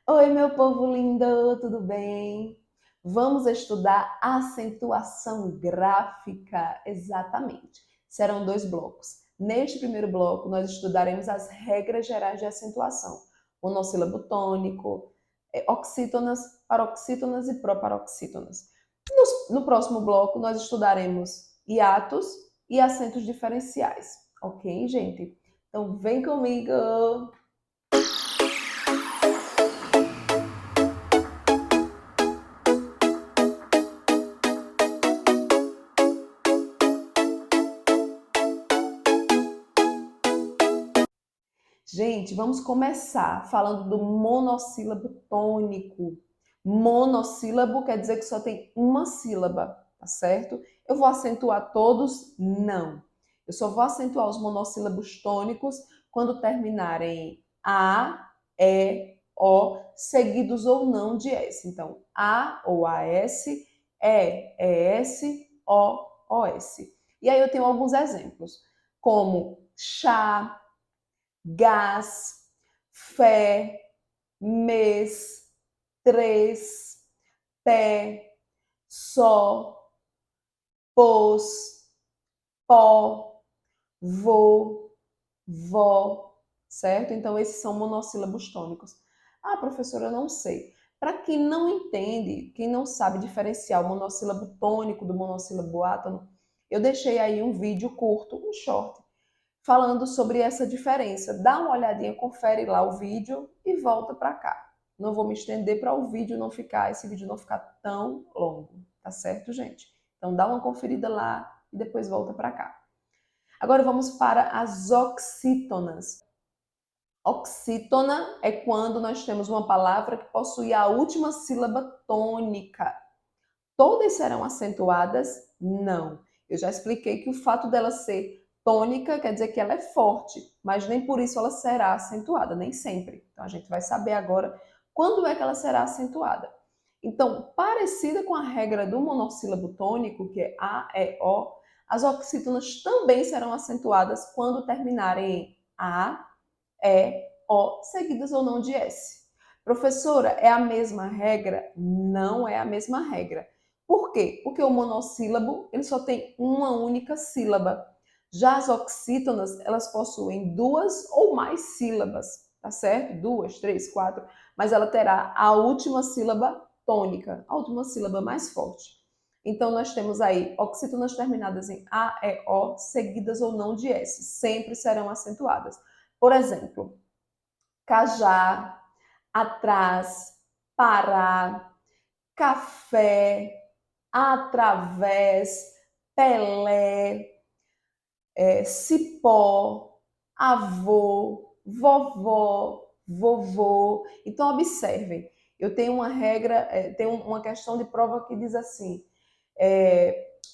Oi, meu povo lindo, tudo bem? Vamos estudar acentuação gráfica, exatamente. Serão dois blocos. Neste primeiro bloco, nós estudaremos as regras gerais de acentuação, monossílabo tônico, oxítonas, paroxítonas e proparoxítonas. No próximo bloco, nós estudaremos hiatos e acentos diferenciais, ok, gente? Então, vem comigo! Gente, vamos começar falando do monossílabo tônico. Monossílabo quer dizer que só tem uma sílaba, tá certo? Eu vou acentuar todos? Não. Eu só vou acentuar os monossílabos tônicos quando terminarem em A, E, O, seguidos ou não de S. Então, A ou AS, E, ES, O, OS. E aí eu tenho alguns exemplos, como chá, gás, fé, mês, três, pé, só, pôs, pó, vô, vó, certo? Então, esses são monossílabos tônicos. Ah, professora, eu não sei. Para quem não entende, quem não sabe diferenciar o monossílabo tônico do monossílabo átono, eu deixei aí um vídeo curto, um short, falando sobre essa diferença. Dá uma olhadinha, confere lá o vídeo e volta para cá. Não vou me estender para o vídeo não ficar, esse vídeo não ficar tão longo, tá certo, gente? Então dá uma conferida lá e depois volta para cá. Agora vamos para as oxítonas. Oxítona é quando nós temos uma palavra que possui a última sílaba tônica. Todas serão acentuadas? Não. Eu já expliquei que o fato dela ser tônica quer dizer que ela é forte, mas nem por isso ela será acentuada, nem sempre. Então a gente vai saber agora quando é que ela será acentuada. Então, parecida com a regra do monossílabo tônico, que é A, E, O, as oxítonas também serão acentuadas quando terminarem em A, E, O, seguidas ou não de S. Professora, é a mesma regra? Não é a mesma regra. Por quê? Porque o monossílabo ele só tem uma única sílaba. Já as oxítonas, elas possuem duas ou mais sílabas, tá certo? Duas, três, quatro, mas ela terá a última sílaba tônica, a última sílaba mais forte. Então, nós temos aí oxítonas terminadas em A, E, O, seguidas ou não de S, sempre serão acentuadas. Por exemplo, cajá, atrás, parar, café, através, Pelé, cipó, avô, vovó, vovô. Então, observem, eu tenho uma regra, tem uma questão de prova que diz assim,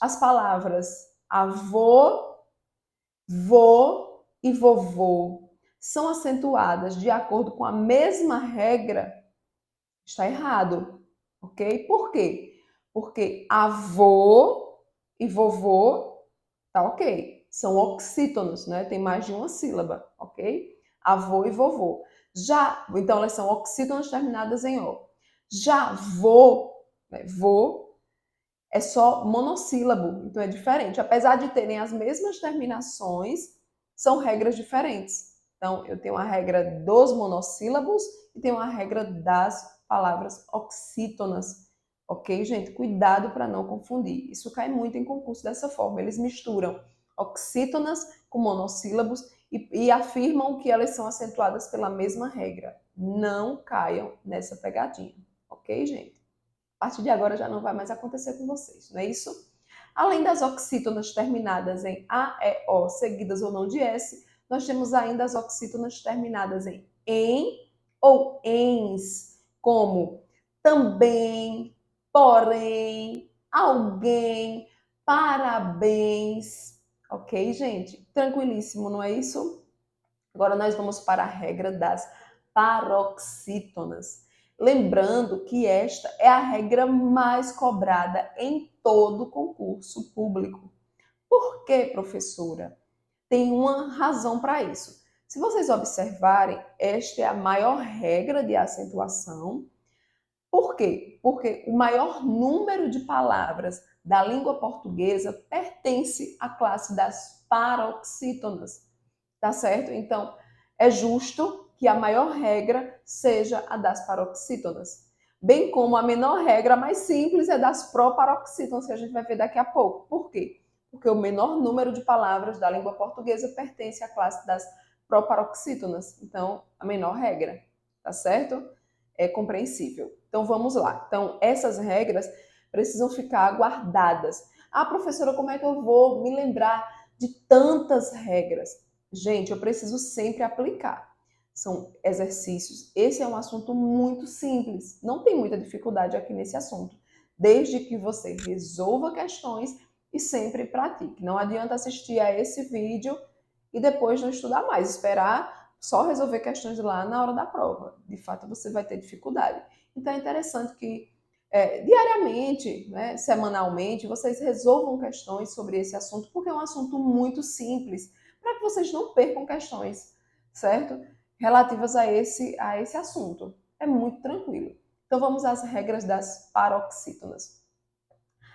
as palavras avô, vô e vovô são acentuadas de acordo com a mesma regra, está errado, ok? Por quê? Porque avô e vovô, tá ok, são oxítonos, né? Tem mais de uma sílaba, ok? Avô e vovô. Já, então elas são oxítonas terminadas em O. Já vô, né? Vô é só monossílabo, então é diferente. Apesar de terem as mesmas terminações, são regras diferentes. Então, eu tenho a regra dos monossílabos e tenho a regra das palavras oxítonas. Ok, gente? Cuidado para não confundir. Isso cai muito em concurso dessa forma. Eles misturam oxítonas com monossílabos e afirmam que elas são acentuadas pela mesma regra. Não caiam nessa pegadinha. Ok, gente? A partir de agora já não vai mais acontecer com vocês, não é isso? Além das oxítonas terminadas em A, E, O, seguidas ou não de S, nós temos ainda as oxítonas terminadas em ou ens, como também, porém, alguém, parabéns. Ok, gente? Tranquilíssimo, não é isso? Agora nós vamos para a regra das paroxítonas. Lembrando que esta é a regra mais cobrada em todo concurso público. Por que, professora? Tem uma razão para isso. Se vocês observarem, esta é a maior regra de acentuação. Por quê? Porque o maior número de palavras da língua portuguesa pertence à classe das paroxítonas, tá certo? Então, é justo que a maior regra seja a das paroxítonas, bem como a menor regra, a mais simples, é das proparoxítonas, que a gente vai ver daqui a pouco. Por quê? Porque o menor número de palavras da língua portuguesa pertence à classe das proparoxítonas. Então, a menor regra, tá certo? É compreensível. Então, vamos lá. Então, essas regras precisam ficar guardadas. Ah, professora, como é que eu vou me lembrar de tantas regras? Gente, eu preciso sempre aplicar. São exercícios. Esse é um assunto muito simples. Não tem muita dificuldade aqui nesse assunto. Desde que você resolva questões e sempre pratique. Não adianta assistir a esse vídeo e depois não estudar mais, esperar só resolver questões lá na hora da prova. De fato, você vai ter dificuldade. Então, é interessante que diariamente, né, semanalmente, vocês resolvam questões sobre esse assunto, porque é um assunto muito simples, para que vocês não percam questões, certo? Relativas a esse assunto. É muito tranquilo. Então, vamos às regras das paroxítonas.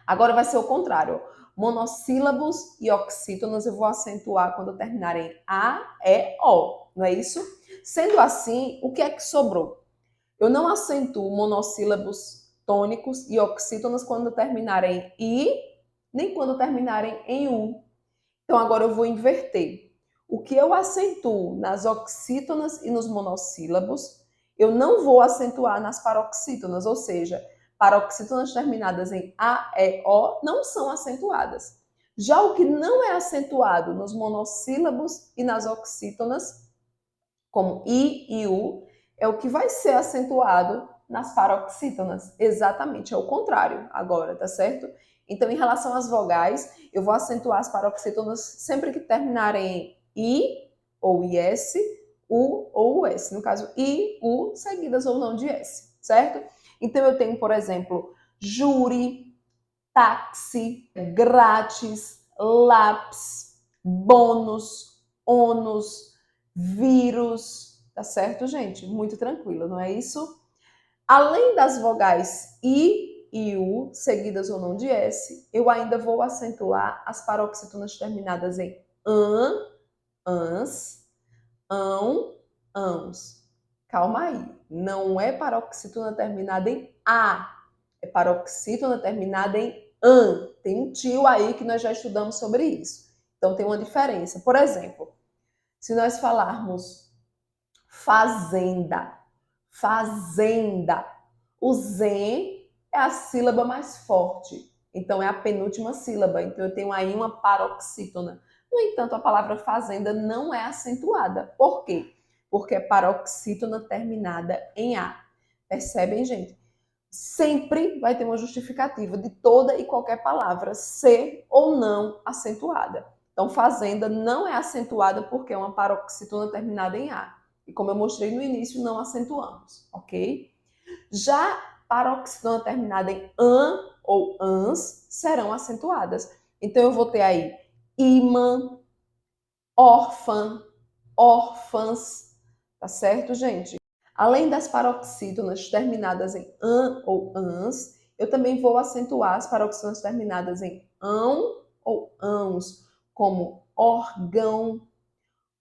Agora vai ser o contrário. Monossílabos e oxítonas eu vou acentuar quando terminar em A, E, O. Não é isso? Sendo assim, o que é que sobrou? Eu não acentuo monossílabos tônicos e oxítonas quando terminarem em I, nem quando terminarem em U. Então agora eu vou inverter. O que eu acentuo nas oxítonas e nos monossílabos, eu não vou acentuar nas paroxítonas, ou seja, paroxítonas terminadas em A, E, O não são acentuadas. Já o que não é acentuado nos monossílabos e nas oxítonas, como I e U, é o que vai ser acentuado nas paroxítonas. Exatamente, é o contrário agora, tá certo? Então, em relação às vogais, eu vou acentuar as paroxítonas sempre que terminarem em I ou IS, U ou US. No caso, I, U, seguidas ou não de S, certo? Então, eu tenho, por exemplo, júri, táxi, grátis, lápis, bônus, ônus, vírus, tá certo, gente? Muito tranquilo, não é isso? Além das vogais I e U, seguidas ou não de S, eu ainda vou acentuar as paroxítonas terminadas em an, ans, ão, ãos. Calma aí, não é paroxítona terminada em A, é paroxítona terminada em an. Tem um tio aí que nós já estudamos sobre isso. Então tem uma diferença. Por exemplo, se nós falarmos fazenda, fazenda, o zen é a sílaba mais forte. Então é a penúltima sílaba. Então eu tenho aí uma paroxítona. No entanto, a palavra fazenda não é acentuada. Por quê? Porque é paroxítona terminada em A. Percebem, gente? Sempre vai ter uma justificativa de toda e qualquer palavra ser ou não acentuada. Então, fazenda não é acentuada porque é uma paroxítona terminada em A. E como eu mostrei no início, não acentuamos, ok? Já paroxítona terminada em an ou ans serão acentuadas. Então, eu vou ter aí imã, órfã, órfãs, tá certo, gente? Além das paroxítonas terminadas em an ou ans, eu também vou acentuar as paroxítonas terminadas em ão ou ãos, como órgão,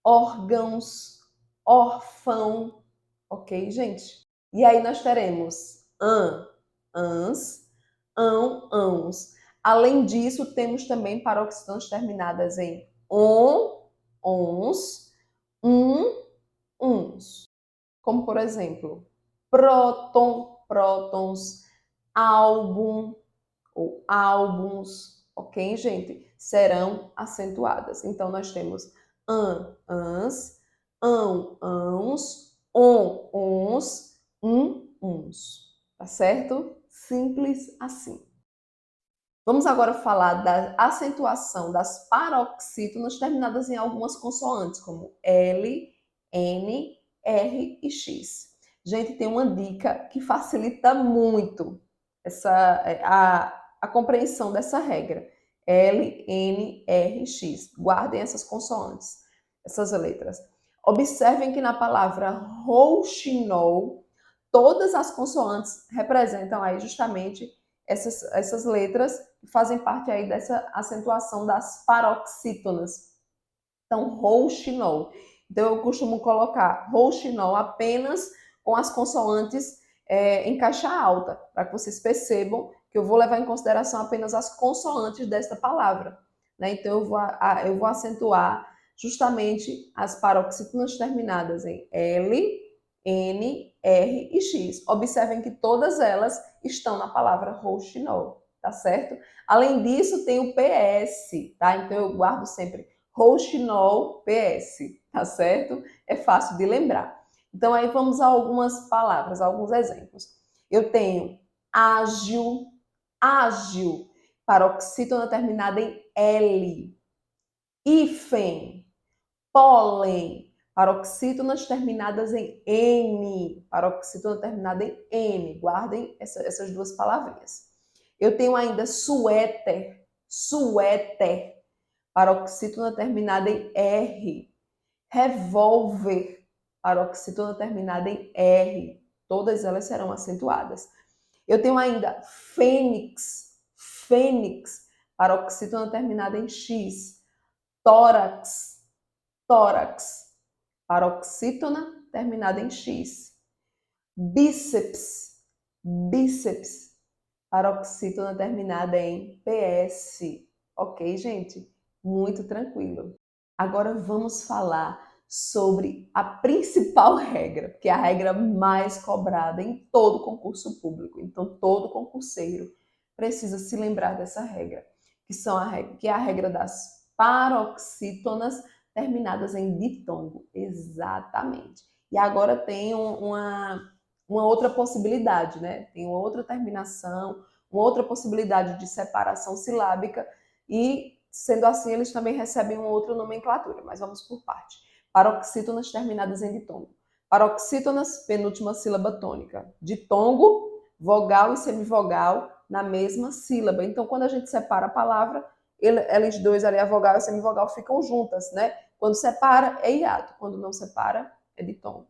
órgãos, órfão, ok, gente? E aí nós teremos an, ans, ão, ãos. Além disso, temos também paroxítonas terminadas em on, ons, uns. Como, por exemplo, próton, prótons, álbum ou álbuns, ok, gente? Serão acentuadas. Então, nós temos an, ans, ão, ãos, ons, uns. Tá certo? Simples assim. Vamos agora falar da acentuação das paroxítonas terminadas em algumas consoantes, como L, N, R e X. Gente, tem uma dica que facilita muito a compreensão dessa regra. L, N, R e X. Guardem essas consoantes, essas letras. Observem que na palavra rouxinol, todas as consoantes representam aí justamente essas letras que fazem parte aí dessa acentuação das paroxítonas. Então, rouxinol. Então, eu costumo colocar rouxinol apenas com as consoantes em caixa alta, para que vocês percebam que eu vou levar em consideração apenas as consoantes desta palavra. Né? Então, eu vou acentuar justamente as paroxítonas terminadas em L, N, R e X. Observem que todas elas estão na palavra rouxinol, tá certo? Além disso, tem o PS, tá? Então, eu guardo sempre rouxinol PS, tá certo? É fácil de lembrar. Então, aí vamos a algumas palavras, alguns exemplos. Eu tenho ágil, ágil, paroxítona terminada em L. Hífen, pólen, paroxítonas terminadas em N. Paroxítona terminada em N. Guardem essas duas palavrinhas. Eu tenho ainda suéter, suéter, paroxítona terminada em R. Revólver, paroxítona terminada em R. Todas elas serão acentuadas. Eu tenho ainda fênix, fênix, paroxítona terminada em X. Tórax, tórax, paroxítona terminada em X. Bíceps, bíceps, paroxítona terminada em PS. Ok, gente? Muito tranquilo. Agora vamos falar sobre a principal regra, que é a regra mais cobrada em todo concurso público. Então, todo concurseiro precisa se lembrar dessa regra, que é a regra das paroxítonas terminadas em ditongo. Exatamente. E agora tem uma outra possibilidade, né? Tem uma outra terminação, uma outra possibilidade de separação silábica e, sendo assim, eles também recebem uma outra nomenclatura, mas vamos por parte. Paroxítonas terminadas em ditongo. Paroxítonas, penúltima sílaba tônica. Ditongo, vogal e semivogal na mesma sílaba. Então, quando a gente separa a palavra, eles dois ali, a vogal e a semivogal, ficam juntas, né? Quando separa, é hiato. Quando não separa, é ditongo.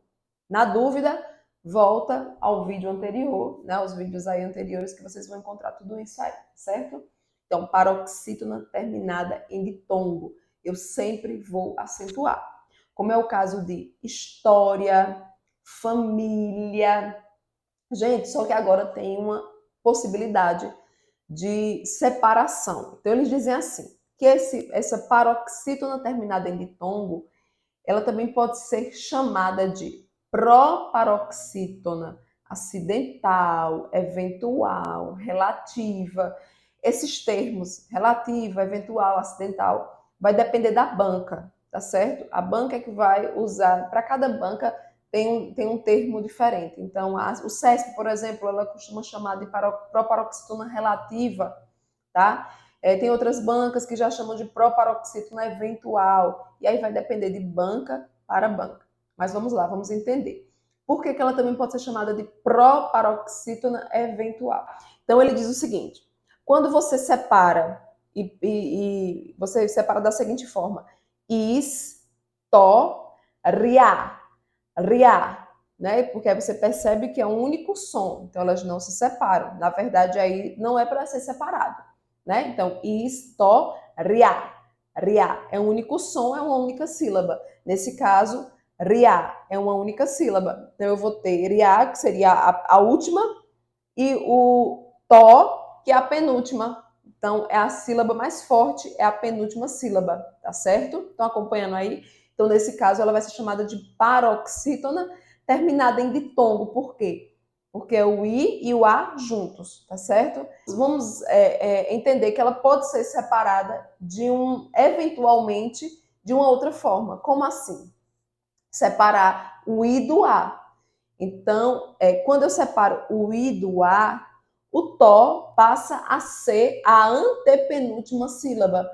Na dúvida, volta ao vídeo anterior, né? Os vídeos aí anteriores que vocês vão encontrar tudo isso aí, certo? Então, paroxítona terminada em ditongo. Eu sempre vou acentuar. Como é o caso de história, família. Gente, só que agora tem uma possibilidade de separação. Então, eles dizem assim, que essa paroxítona terminada em ditongo, ela também pode ser chamada de proparoxítona acidental, eventual, relativa. Esses termos, relativa, eventual, acidental, vai depender da banca, tá certo? A banca é que vai usar, para cada banca tem um termo diferente. Então, o CESP, por exemplo, ela costuma chamar de proparoxítona relativa, tá? Tem outras bancas que já chamam de proparoxítona eventual, e aí vai depender de banca para banca. Mas vamos lá, vamos entender. Por que ela também pode ser chamada de proparoxítona eventual? Então ele diz o seguinte, quando você separa, e você separa da seguinte forma, is, to, ria, ria, né? Porque aí você percebe que é um único som, então elas não se separam. Na verdade, aí não é para ser separado, né? Então, história, ria é um único som, é uma única sílaba. Nesse caso, ria é uma única sílaba. Então, eu vou ter ria, que seria a última, e o to, que é a penúltima. Então, é a sílaba mais forte, é a penúltima sílaba, tá certo? Estão acompanhando aí? Então, nesse caso, ela vai ser chamada de paroxítona, terminada em ditongo. Por quê? Porque é o I e o A juntos, tá certo? Vamos entender que ela pode ser separada eventualmente, de uma outra forma. Como assim? Separar o I do A. Então, quando eu separo o I do A, o to passa a ser a antepenúltima sílaba.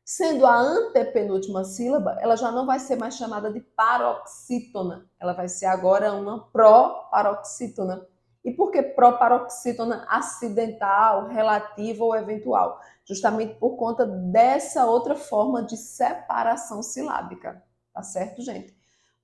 Sendo a antepenúltima sílaba, ela já não vai ser mais chamada de paroxítona. Ela vai ser agora uma proparoxítona. E por que proparoxítona acidental, relativa ou eventual? Justamente por conta dessa outra forma de separação silábica. Tá certo, gente?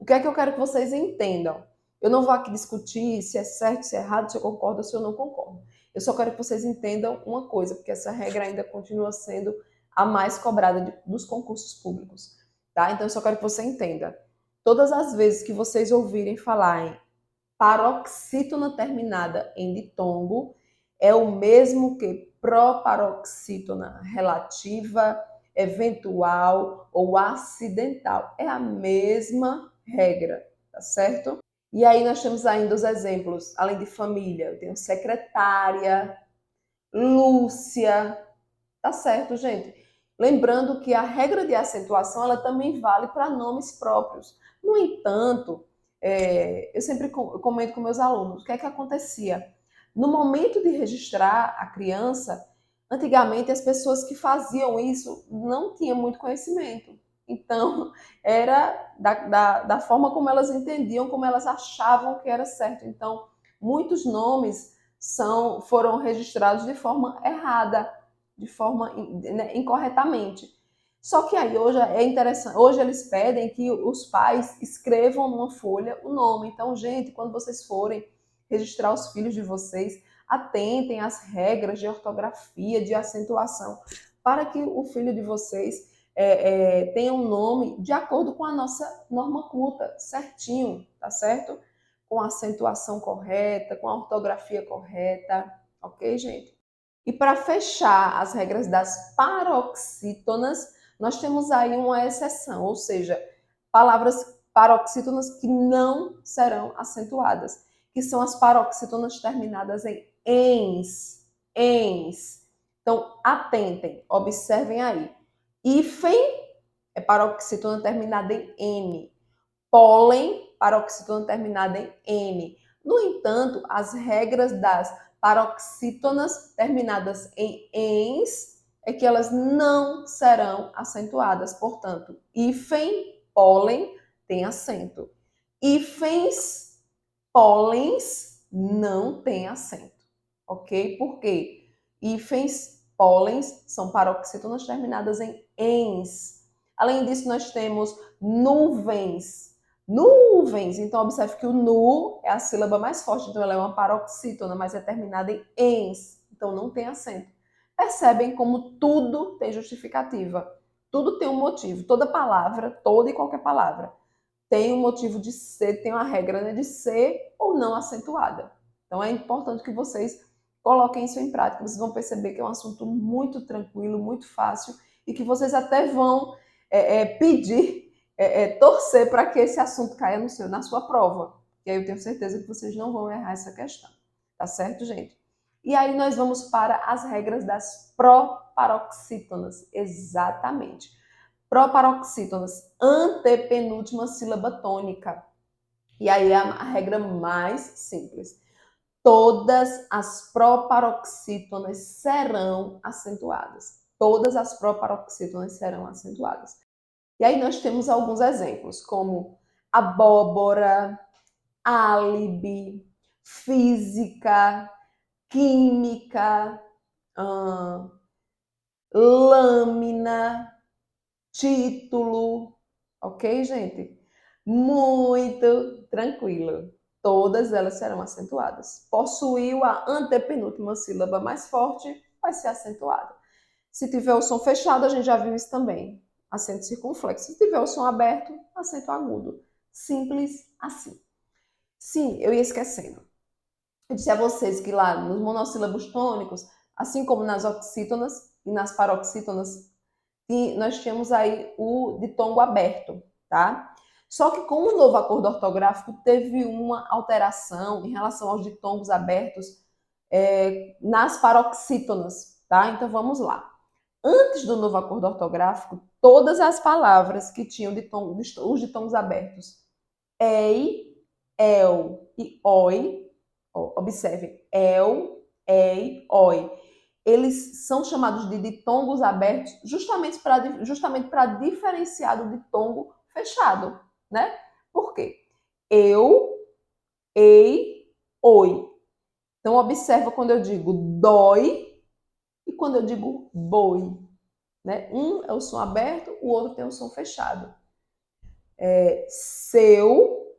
O que é que eu quero que vocês entendam? Eu não vou aqui discutir se é certo, se é errado, se eu concordo, se eu não concordo. Eu só quero que vocês entendam uma coisa, porque essa regra ainda continua sendo a mais cobrada dos concursos públicos, tá? Então eu só quero que você entenda. Todas as vezes que vocês ouvirem falar em paroxítona terminada em ditongo, é o mesmo que proparoxítona relativa, eventual ou acidental. É a mesma regra, tá certo? E aí nós temos ainda os exemplos, além de família, eu tenho secretária, Lúcia, tá certo, gente? Lembrando que a regra de acentuação ela também vale para nomes próprios. No entanto, eu sempre comento com meus alunos o que é que acontecia. No momento de registrar a criança, antigamente as pessoas que faziam isso não tinham muito conhecimento. Então, era da forma como elas entendiam, como elas achavam que era certo. Então, muitos nomes foram registrados de forma errada, de forma incorretamente. Só que aí hoje é interessante, hoje eles pedem que os pais escrevam numa folha o nome. Então, gente, quando vocês forem registrar os filhos de vocês, atentem às regras de ortografia, de acentuação, para que o filho de vocês tenha um nome de acordo com a nossa norma culta, certinho, tá certo? Com a acentuação correta, com a ortografia correta, ok, gente? E para fechar as regras das paroxítonas, nós temos aí uma exceção, ou seja, palavras paroxítonas que não serão acentuadas, que são as paroxítonas terminadas em ens, ens. Então, atentem, observem aí. Hífen é paroxítona terminada em N. Pólen, paroxítona terminada em N. No entanto, as regras das paroxítonas terminadas em ens é que elas não serão acentuadas. Portanto, hífen, pólen, tem acento. Hífens, pólens, não tem acento. Ok? Por quê? Hífens, pólens são paroxítonas terminadas em ens. Além disso, nós temos nuvens. Nuvens. Então, observe que o nu é a sílaba mais forte, então ela é uma paroxítona, mas é terminada em ens. Então, não tem acento. Percebem como tudo tem justificativa. Tudo tem um motivo. Toda palavra, toda e qualquer palavra, tem um motivo de ser, tem uma regra, né, de ser ou não acentuada. Então, é importante que vocês coloquem isso em prática. Vocês vão perceber que é um assunto muito tranquilo, muito fácil e que vocês até vão pedir, torcer para que esse assunto caia na sua prova. E aí eu tenho certeza que vocês não vão errar essa questão. Tá certo, gente? E aí nós vamos para as regras das proparoxítonas. Exatamente. Proparoxítonas, antepenúltima sílaba tônica. E aí é a regra mais simples. Todas as proparoxítonas serão acentuadas. Todas as proparoxítonas serão acentuadas. E aí nós temos alguns exemplos, como abóbora, álibi, física, química, lâmina, título, ok, gente? Muito tranquilo. Todas elas serão acentuadas. Possuiu a antepenúltima sílaba mais forte, vai ser acentuada. Se tiver o som fechado, a gente já viu isso também. Acento circunflexo. Se tiver o som aberto, acento agudo. Simples assim. Sim, eu ia esquecendo. Eu disse a vocês que lá nos monossílabos tônicos, assim como nas oxítonas e nas paroxítonas, nós tínhamos aí o ditongo aberto, tá? Só que com o novo acordo ortográfico teve uma alteração em relação aos ditongos abertos nas paroxítonas, tá? Então vamos lá. Antes do novo acordo ortográfico, todas as palavras que tinham os ditongos abertos, ei, el e oi, observe, el, ei, oi, eles são chamados de ditongos abertos justamente para diferenciar do ditongo fechado, né? Por quê? Eu, ei, oi. Então, observa quando eu digo dói e quando eu digo boi. Né? Um é o som aberto, o outro tem o som fechado. seu,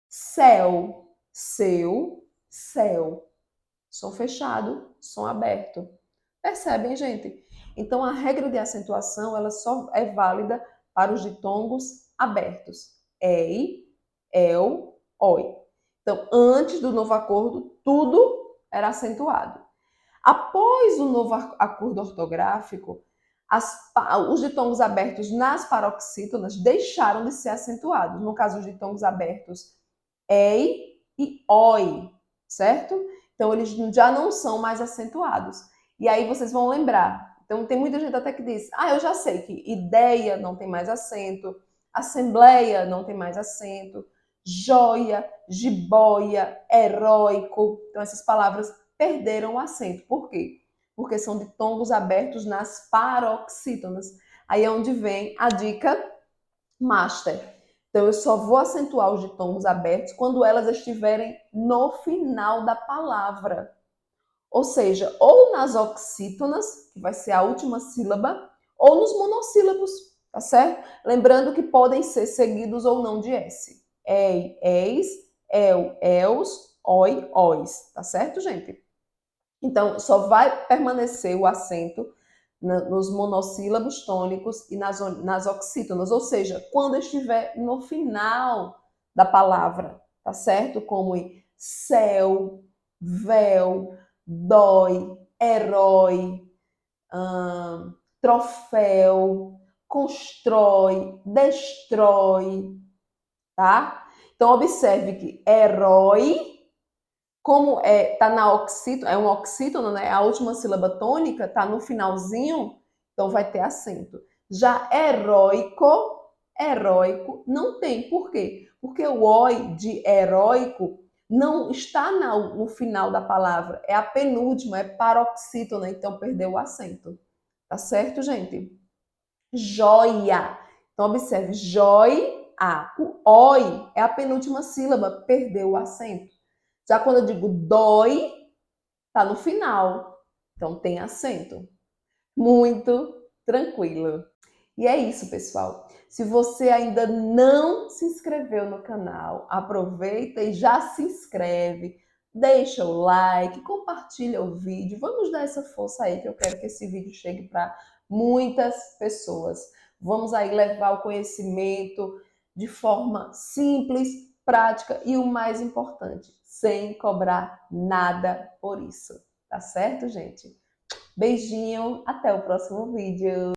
céu, seu, céu. Som fechado, som aberto. Percebem, gente? Então, a regra de acentuação ela só é válida para os ditongos abertos. Ei, el, oi. Então, antes do novo acordo, tudo era acentuado. Após o novo acordo ortográfico, os ditongos abertos nas paroxítonas deixaram de ser acentuados. No caso, os ditongos abertos, ei e oi, certo? Então, eles já não são mais acentuados. E aí vocês vão lembrar. Então, tem muita gente até que diz, eu já sei que ideia não tem mais acento, assembleia não tem mais acento, joia, jiboia, heróico. Então, essas palavras perderam o acento. Por quê? Porque são ditongos abertos nas paroxítonas. Aí é onde vem a dica master. Então, eu só vou acentuar os ditongos abertos quando elas estiverem no final da palavra. Ou seja, ou nas oxítonas, que vai ser a última sílaba, ou nos monossílabos, tá certo? Lembrando que podem ser seguidos ou não de S. Ei, eis, el, els, oi, ois, tá certo, gente? Então, só vai permanecer o acento nos monossílabos tônicos e nas oxítonas, ou seja, quando estiver no final da palavra, tá certo? Como em céu, véu, dói, herói, troféu, constrói, destrói, tá? Então, observe que herói, como tá na oxítono, é um oxítono, né? A última sílaba tônica tá no finalzinho, então vai ter acento. Já heróico não tem. Por quê? Porque o oi de heróico não está no final da palavra, é a penúltima, é paroxítona, então perdeu o acento. Tá certo, gente? Joia. Então observe, joia. O oi é a penúltima sílaba, perdeu o acento. Já quando eu digo dói, tá no final. Então tem acento. Muito tranquilo. E é isso, pessoal. Se você ainda não se inscreveu no canal, aproveita e já se inscreve. Deixa o like, compartilha o vídeo. Vamos dar essa força aí que eu quero que esse vídeo chegue para muitas pessoas. Vamos aí levar o conhecimento de forma simples, prática e o mais importante, sem cobrar nada por isso. Tá certo, gente? Beijinho, até o próximo vídeo.